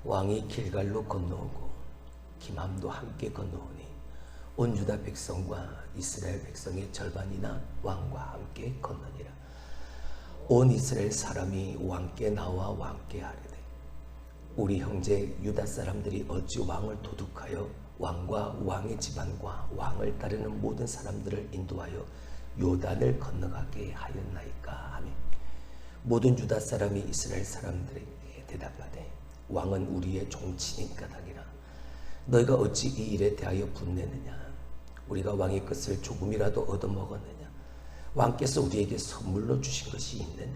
왕이 길갈로 건너오고 기맘도 함께 건너오니 온 유다 백성과 이스라엘 백성의 절반이나 왕과 함께 건너니라. 온 이스라엘 사람이 왕께 나와 왕께 아뢰되 우리 형제 유다 사람들이 어찌 왕을 도둑하여 왕과 왕의 집안과 왕을 따르는 모든 사람들을 인도하여 요단을 건너가게 하였나이까 하며 모든 유다 사람이 이스라엘 사람들에게 대답하되 왕은 우리의 종친인까닭이라. 너희가 어찌 이 일에 대하여 분내느냐? 우리가 왕의 것을 조금이라도 얻어먹었느냐? 왕께서 우리에게 선물로 주신 것이 있느냐?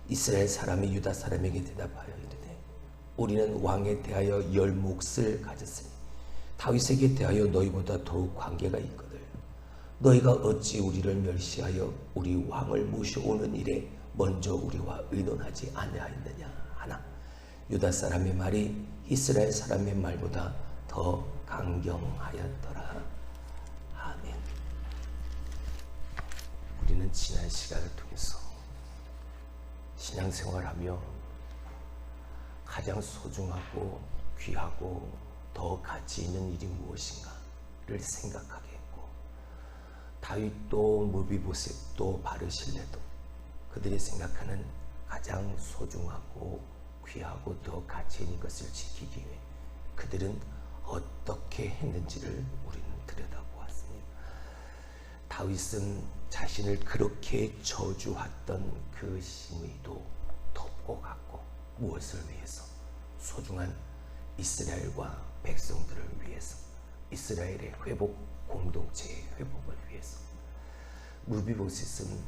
이스라엘 사람이 유다 사람에게 대답하여 이르되 우리는 왕에 대하여 10몫을 가졌으니 다윗에게 대하여 너희보다 더욱 관계가 있거늘 너희가 어찌 우리를 멸시하여 우리 왕을 모셔오는 일에 먼저 우리와 의논하지 아니하였느냐 하나 유다 사람의 말이 이스라엘 사람의 말보다 더 강경하였더라. 아멘. 우리는 지난 시간을 통해서 신앙생활하며 가장 소중하고 귀하고 더 가치 있는 일이 무엇인가를 생각하게 했고 다윗도 무비보셋도 바르실레도 그들이 생각하는 가장 소중하고 귀하고 더 가치 있는 것을 지키기 위해 그들은 어떻게 했는지를 우리는 들여다보았습니다. 다윗은 자신을 그렇게 저주했던 그 심의도 덮고 갔고 무엇을 위해서? 소중한 이스라엘과 백성들을 위해서, 이스라엘의 회복, 공동체의 회복을 위해서. 무비보셋은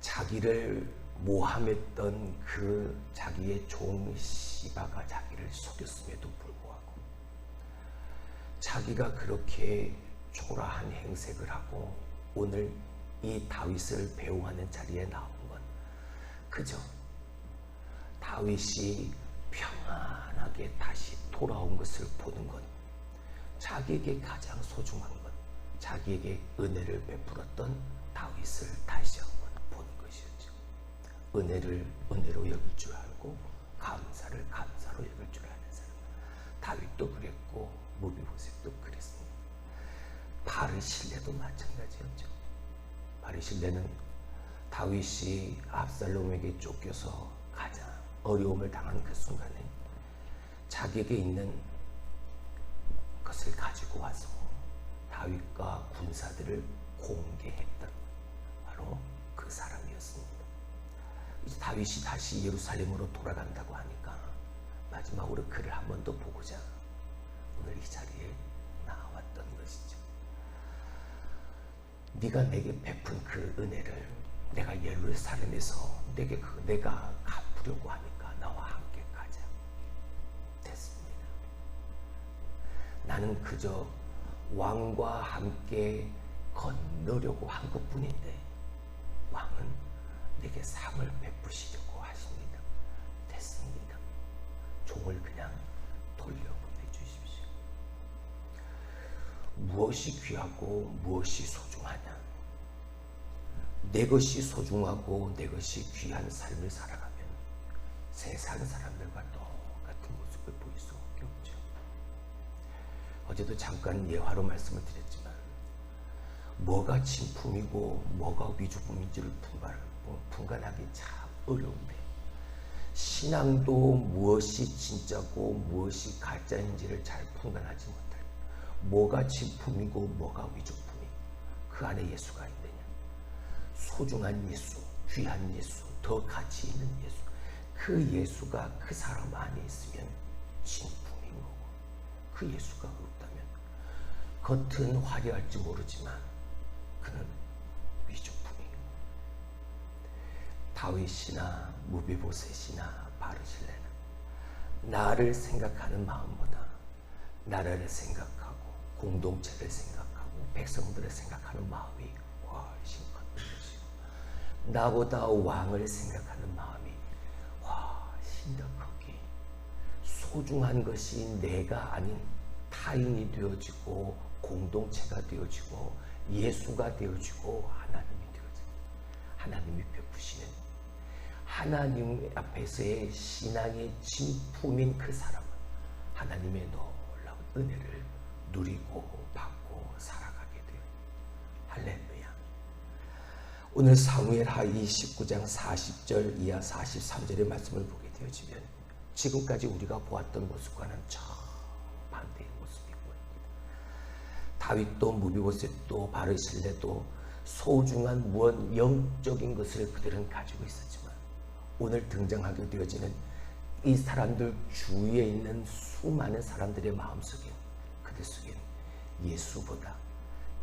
자기를 모함했던 그 자기의 종 시바가 자기를 속였음에도 불구하고 자기가 그렇게 초라한 행색을 하고 오늘 이 다윗을 배웅하는 자리에 나온 건 그저 다윗이 평안하게 다시 돌아온 것을 보는 것, 자기에게 가장 소중한 것, 자기에게 은혜를 베풀었던 다윗을 다시 한번 보는 것이었죠. 은혜를 은혜로 여길 줄 알고 감사를 감사로 여길 줄 아는 사람. 다윗도 그랬고 무비보셋도 그랬습니다. 바르실레도 마찬가지였죠. 바르실레는 다윗이 압살롬에게 쫓겨서 가장 어려움을 당한 그 순간에 자기에게 있는 것을 가지고 와서 다윗과 군사들을 공개했던 바로 그 사람이었습니다. 이제 다윗이 다시 예루살렘으로 돌아간다고 하니까 마지막으로 그를 한 번 더 보고자 오늘 이 자리에 나왔던 것이죠. 네가 내게 베푼 그 은혜를 내가 예루살렘에서 내가 갚으려고 하니까 나와 함께 가자. 됐습니다. 나는 그저 왕과 함께 건너려고 한 것뿐인데 왕은 내게 상을 베푸시려고 하십니다. 됐습니다. 종을 그냥 돌려보내주십시오. 무엇이 귀하고 무엇이 소중하냐? 내 것이 소중하고 내 것이 귀한 삶을 살아가면 세상 사람들과 똑같은 모습을 보일 수밖에 없죠. 어제도 잠깐 예화로 말씀을 드렸지만 뭐가 진품이고 뭐가 위조품인지를 분간하기 참 어려운데 신앙도 무엇이 진짜고 무엇이 가짜인지를 잘 분간하지 못할 뭐가 진품이고 뭐가 위조품이 그 안에 예수가 있느냐, 소중한 예수, 귀한 예수, 더 가치 있는 예수, 그 예수가 그 사람 안에 있으면 진품인 거고 그 예수가 없다면 겉은 화려할지 모르지만 그는 위조품인 거고. 다윗이나 무비보셋이나 바르실레는 나를 생각하는 마음보다 나라를 생각하고 공동체를 생각하고 백성들을 생각하는 마음이 훨씬 큰 것이고 나보다 왕을 생각하는 마음이 훨씬 더 크기 소중한 것이 내가 아닌 타인이 되어지고 공동체가 되어지고 예수가 되어지고 하나님이 되어집니다. 하나님이 베푸시는 하나님 앞에서의 신앙의 진품인 그 사람은 하나님의 놀라운 은혜를 누리고 받고 살아가게 돼요. 할렐루야. 오늘 사무엘하 19장 40절 이하 43절의 말씀을 보게 되어지면 지금까지 우리가 보았던 모습과는 정반대의 모습이 보입니다. 다윗도 무비보셋도 바르실레도 소중한 무엇 영적인 것을 그들은 가지고 있었지만 오늘 등장하게 되어지는 이 사람들 주위에 있는 수많은 사람들의 마음속에 그들 속에 예수보다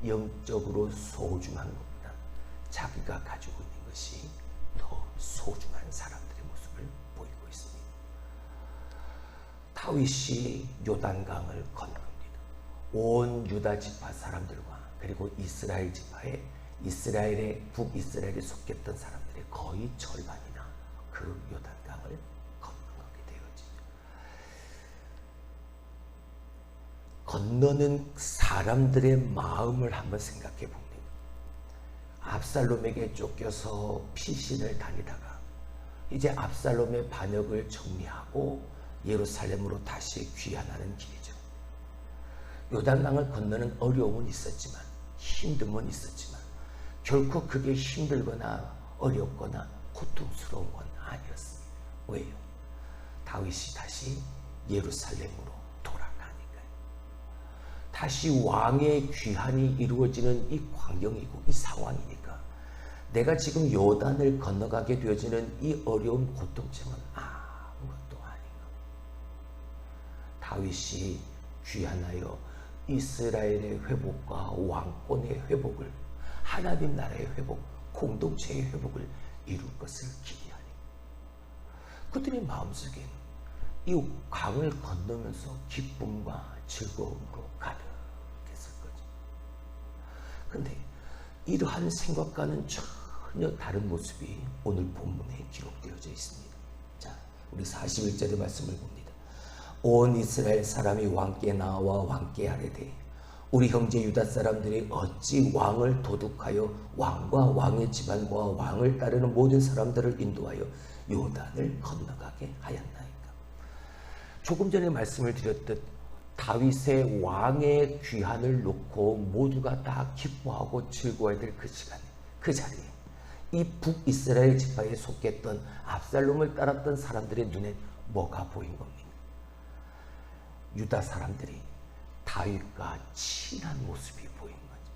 영적으로 소중한 것보다 자기가 가지고 있는 것이 더 소중한 사람들의 모습을 보이고 있습니다. 다윗이 요단강을 건너갑니다. 온 유다 지파 사람들과 그리고 이스라엘 지파의 북이스라엘에 속했던 사람들의 거의 절반이나 그 요단강을 건너가게 되어지죠. 건너는 사람들의 마음을 한번 생각해 봅니다. 압살롬에게 쫓겨서 피신을 다니다가 이제 압살롬의 반역을 정리하고 예루살렘으로 다시 귀환하는 길이죠. 요단강을 건너는 어려움은 있었지만 힘듦은 있었지만 결코 그게 힘들거나 어렵거나 고통스러운 건 아니었습니다. 왜요? 다윗이 다시 예루살렘으로 돌아가니까요. 다시 왕의 귀환이 이루어지는 이 광경이고 이 상황이니까 내가 지금 요단을 건너가게 되어지는 이 어려운 고통쯤은 아무것도 아닌 겁니다. 다윗이 귀환하여 이스라엘의 회복과 왕권의 회복을 하나님 나라의 회복, 공동체의 회복을 이룰 것을 기대하니 그들의 마음속엔 이 강을 건너면서 기쁨과 즐거움으로 가득했을 거죠. 그런데 이러한 생각과는 전혀 다른 모습이 오늘 본문에 기록되어져 있습니다. 자, 우리 41절의 말씀을 봅니다. 온 이스라엘 사람이 왕께 나와 왕께 아뢰되 우리 형제 유다 사람들이 어찌 왕을 도둑하여 왕과 왕의 집안과 왕을 따르는 모든 사람들을 인도하여 요단을 건너가게 하였나이까. 조금 전에 말씀을 드렸듯 다윗의 왕의 귀환을 놓고 모두가 다 기뻐하고 즐거워야 될 그 시간에 그 자리에 이 북이스라엘 지파에 속했던 압살롬을 따랐던 사람들의 눈에 뭐가 보인 겁니까? 유다 사람들이 다윗과 친한 모습이 보인 거죠.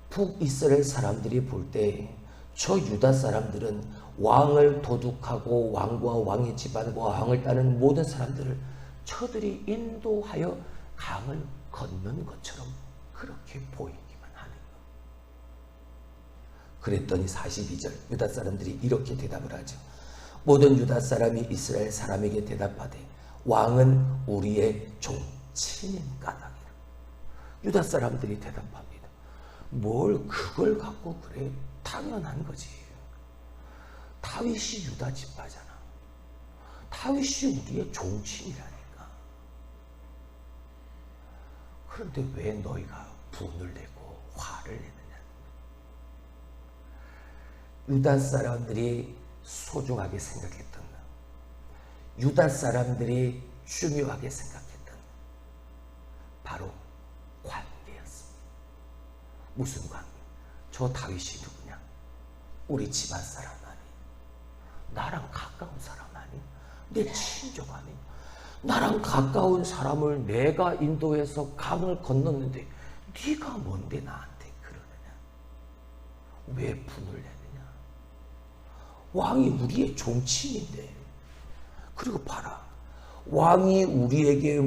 북이스라엘 사람들이 볼 때 저 유다 사람들은 왕을 도둑하고 왕과 왕의 집안과 왕을 따르는 모든 사람들을 저들이 인도하여 강을 건너는 것처럼 그렇게 보이기만 하는 것. 그랬더니 42절 유다 사람들이 이렇게 대답을 하죠. 모든 유다 사람이 이스라엘 사람에게 대답하되 왕은 우리의 종 친인 까닭이라. 유다 사람들이 대답합니다. 뭘 그걸 갖고 그래? 당연한 거지. 다윗이 유다 지파잖아. 다윗이 우리의 종친이라니까. 그런데 왜 너희가 분을 내고 화를 내느냐? 유다 사람들이 소중하게 생각했던 것, 유다 사람들이 중요하게 생각했던 것, 바로 관계였습니다. 무슨 관계? 저 다윗이 누구냐? 우리 집안 사람 아니? 나랑 가까운 사람 아니? 내 친족 아니? 나랑 가까운 사람을 내가 인도해서 강을 건넜는데 네가 뭔데 나한테 그러느냐? 왜 분을 내느냐? 왕이 우리의 종친인데. 그리고 봐라, 왕이 우리에게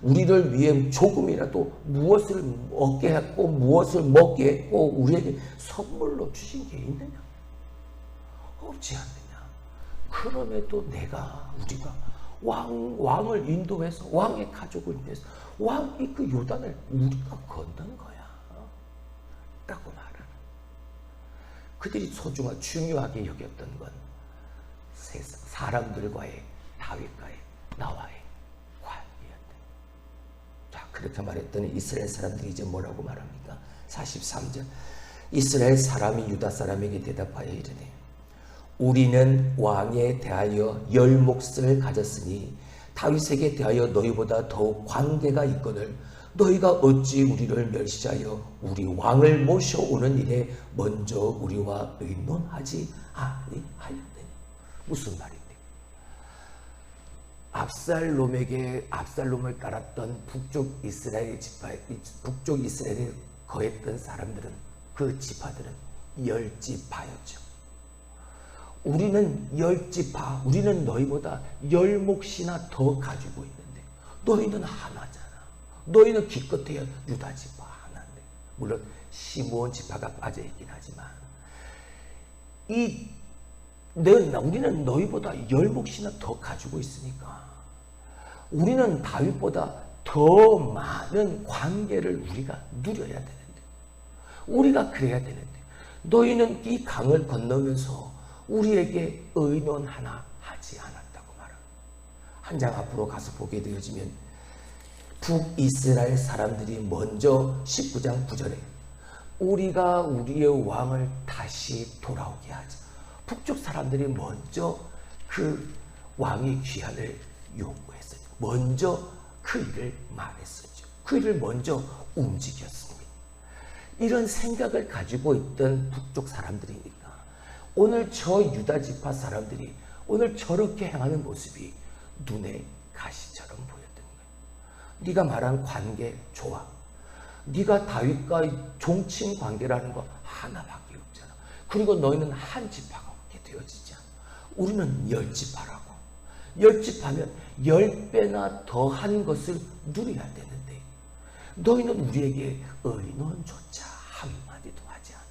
우리를 위해 조금이라도 무엇을 얻게 했고 무엇을 먹게 했고 우리에게 선물로 주신 게 있느냐? 없지 않느냐? 그럼에도 우리가 왕을 인도해서 왕의 가족을 인도해서 왕이 그 요단을 우리가 건넌 거야 라고 말하는. 그들이 중요하게 여겼던 건 사람들과의 다윗과의 나와의 관계였다. 자, 그렇게 말했더니 이스라엘 사람들이 이제 뭐라고 말합니까? 43절 이스라엘 사람이 유다 사람에게 대답하여 이르되 우리는 왕에 대하여 열 몫을 가졌으니 다윗에게 대하여 너희보다 더욱 관계가 있거늘 너희가 어찌 우리를 멸시하여 우리 왕을 모셔오는 일에 먼저 우리와 의논하지 아니하였느냐. 무슨 말인데? 압살롬을 따랐던 북쪽 이스라엘에 거했던 사람들은, 그 지파들은 열지파였죠. 우리는 열지파, 우리는 너희보다 열 몫이나 더 가지고 있는데 너희는 하나잖아. 너희는 기껏해야 유다 지파 하나인데, 물론 시므온 지파가 빠져있긴 하지만 우리는 너희보다 열 몫이나 더 가지고 있으니까 우리는 다윗보다 더 많은 관계를 우리가 누려야 되는데, 우리가 그래야 되는데 너희는 이 강을 건너면서 우리에게 의논 하나 하지 않았다고 말합니다. 한 장 앞으로 가서 보게 되어지면 북이스라엘 사람들이 먼저 19장 9절에 우리가 우리의 왕을 다시 돌아오게 하자. 북쪽 사람들이 먼저 그 왕의 귀환을 요구했어요. 먼저 그 일을 말했었죠. 그 일을 먼저 움직였습니다. 이런 생각을 가지고 있던 북쪽 사람들이니까 오늘 저 유다 지파 사람들이 오늘 저렇게 행하는 모습이 눈에 가시처럼 보였던 거예요. 네가 말한 관계 좋아. 네가 다윗과 종친 관계라는 거 하나밖에 없잖아. 그리고 너희는 한 지파가 없게 되어지지 않아. 우리는 열 지파라고. 열 지파면 10배나 더한 것을 누려야 되는데 너희는 우리에게 의논조차 한마디도 하지 않아.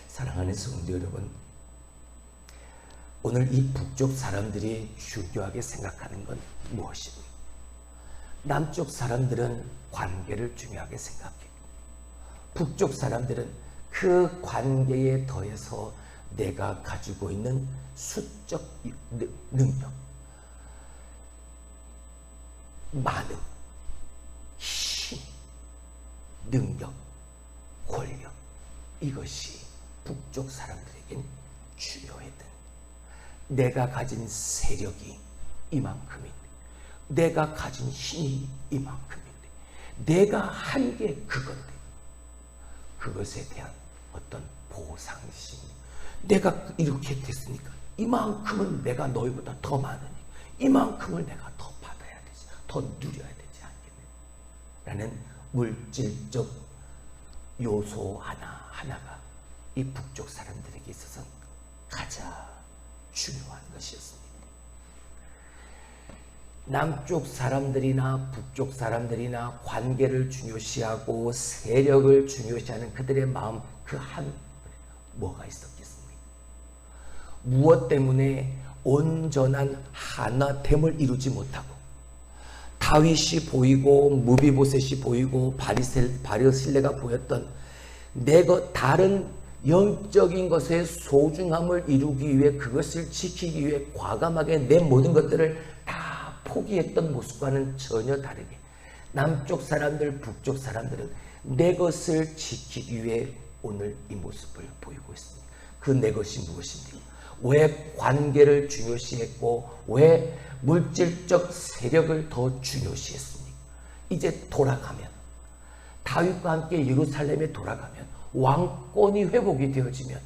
사랑하는 성도 여러분, 오늘 이 북쪽 사람들이 중요하게 생각하는 건 무엇입니까? 남쪽 사람들은 관계를 중요하게 생각해요. 북쪽 사람들은 그 관계에 더해서 내가 가지고 있는 수적 능력, 많은 힘, 능력, 권력, 이것이 북쪽 사람들에겐 중요했던, 내가 가진 세력이 이만큼인데, 내가 가진 힘이 이만큼인데, 내가 한 게 그건데, 그것에 대한 어떤 보상심, 내가 이렇게 됐으니까 이만큼은 내가 너희보다 더 많으니 이만큼을 내가 더 받아야 되지, 더 누려야 되지 않겠네 라는 물질적 요소 하나가 이 북쪽 사람들에게 있어서 가장 중요한 것이었습니다. 남쪽 사람들이나 북쪽 사람들이나 관계를 중요시하고 세력을 중요시하는 그들의 마음 그 한 뭐가 있었겠습니까? 무엇 때문에 온전한 하나됨을 이루지 못하고 다윗이 보이고 무비보셋이 보이고 바리실레가 보였던 다른 영적인 것의 소중함을 이루기 위해, 그것을 지키기 위해 과감하게 내 모든 것들을 다 포기했던 모습과는 전혀 다르게 남쪽 사람들, 북쪽 사람들은 내 것을 지키기 위해 오늘 이 모습을 보이고 있습니다. 그 내 것이 무엇입니까? 왜 관계를 중요시했고 왜 물질적 세력을 더 중요시했습니까? 이제 돌아가면, 다윗과 함께 예루살렘에 돌아가면, 왕권이 회복이 되어지면,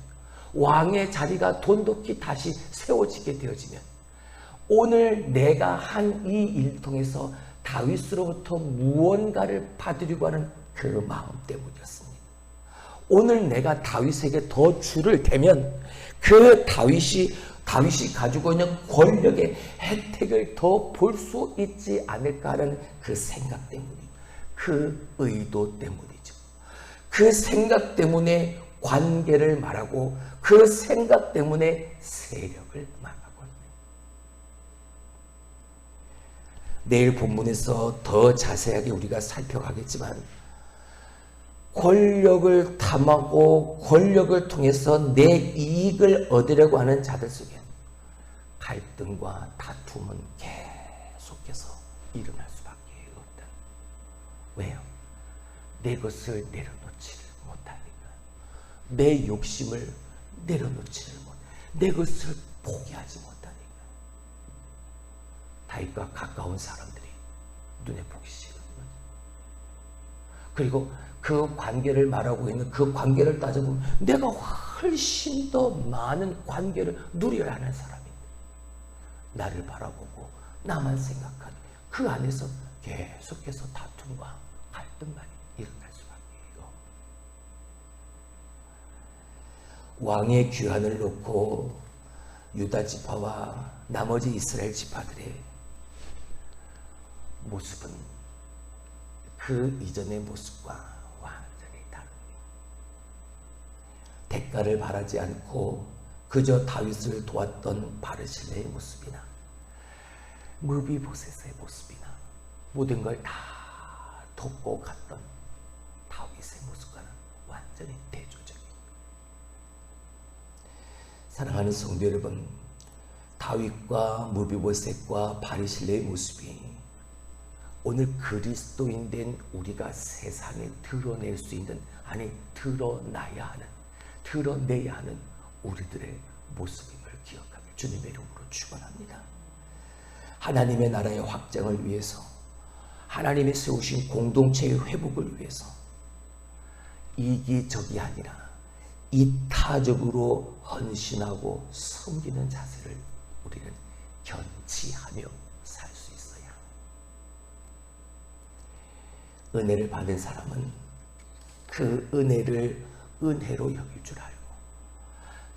왕의 자리가 돈독히 다시 세워지게 되어지면, 오늘 내가 한 이 일 통해서 다윗으로부터 무언가를 받으려고 하는 그 마음 때문이었습니다. 오늘 내가 다윗에게 더 줄을 대면 그 다윗이 가지고 있는 권력의 혜택을 더 볼 수 있지 않을까 하는 그 생각 때문이, 그 의도 때문이죠. 그 생각 때문에 관계를 말하고 그 생각 때문에 세력을 말하고 있는. 내일 본문에서 더 자세하게 우리가 살펴가겠지만 권력을 탐하고 권력을 통해서 내 이익을 얻으려고 하는 자들 속에 갈등과 다툼은 계속해서 일어날 수밖에 없다. 왜요? 내 것을 내려놓지를 못하니까. 내 욕심을 내려놓지를 못, 내 것을 포기하지 못하니까 다윗과 가까운 사람들이 눈에 보기 싫은 거죠. 그리고 그 관계를 말하고 있는 그 관계를 따져보면 내가 훨씬 더 많은 관계를 누려야 하는 사람인데 나를 바라보고 나만 생각하니 그 안에서 계속해서 다툼과 갈등만이 일어날 수밖에. 왕의 귀환을 놓고 유다 지파와 나머지 이스라엘 지파들의 모습은 그 이전의 모습과 완전히 다릅니다. 대가를 바라지 않고 그저 다윗을 도왔던 바르실레의 모습이나 무비보셋의 모습이나 모든 걸 다 돕고 갔던 다윗의 모습과는 완전히 대조적입니다. 사랑하는 성도 여러분, 다윗과 무비보셋과 바르실레의 모습이 오늘 그리스도인 된 우리가 세상에 드러낼 수 있는, 아니 드러나야 하는, 드러내야 하는 우리들의 모습임을 기억하길 주님의 이름으로 축원합니다. 하나님의 나라의 확장을 위해서, 하나님이 세우신 공동체의 회복을 위해서 이기적이 아니라 이타적으로 헌신하고 섬기는 자세를 우리는 견지하며 살 수 있어야 합니다. 은혜를 받은 사람은 그 은혜를 은혜로 여길 줄 알고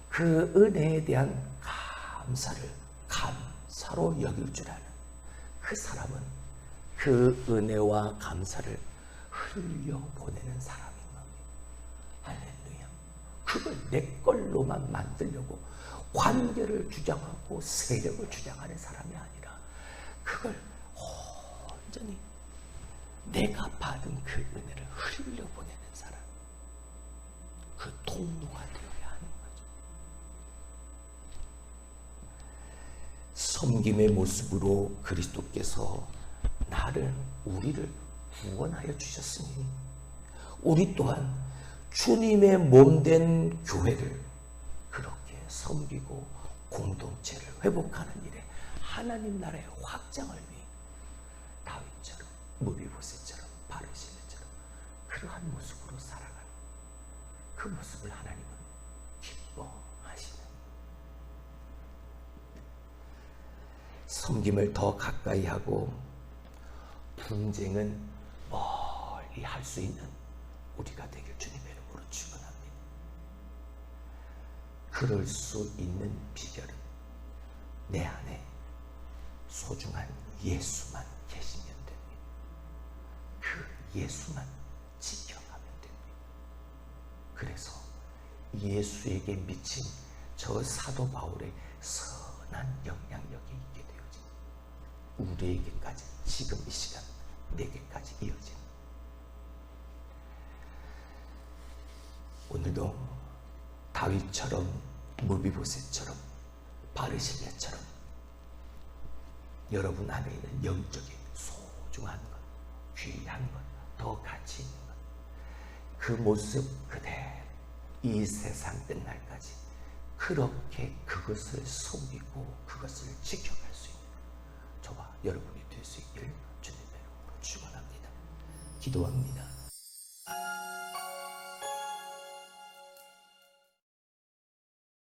그 은혜에 대한 감사를 감사로 여길 줄 아는 그 사람은 그 은혜와 감사를 흘려보내는 사람인 겁니다. 할렐루야. 그걸 내 걸로만 만들려고 관계를 주장하고 세력을 주장하는 사람이 아니라 그걸 온전히 내가 받은 그 은혜를 흘려보내는 사람, 그 통로가 되어야 하는 거죠. 섬김의 모습으로 그리스도께서 우리를 구원하여 주셨으니 우리 또한 주님의 몸된 교회를 그렇게 섬기고 공동체를 회복하는 일에 하나님 나라의 확장을 위해 다윗처럼 무비보셋처럼 바르실레처럼 그러한 모습으로 살아가는 그 모습을 하나님은 기뻐하시는, 섬김을 더 가까이 하고 분쟁은 멀리 할 수 있는 우리가 되길 주님의 이름으로 축원합니다. 그럴 수 있는 비결은 내 안에 소중한 예수만 계시면 됩니다. 그 예수만 지켜가면 됩니다. 그래서 예수에게 미친 저 사도 바울의 선한 영향력이 있게 되어집니다. 우리에게까지 지금 이 시간 내게까지 이어진, 오늘도 다윗처럼 무비보셋처럼 바르실레처럼 여러분 안에 있는 영적인 소중한 것, 귀한 것, 더 가치 있는 것, 그 모습 그대로 이 세상 끝날까지 그렇게 그것을 섬기고 그것을 지켜갈 수 있는 저와 여러분이 될 수 있기를 주님의 이름으로 축원합니다. 기도합니다.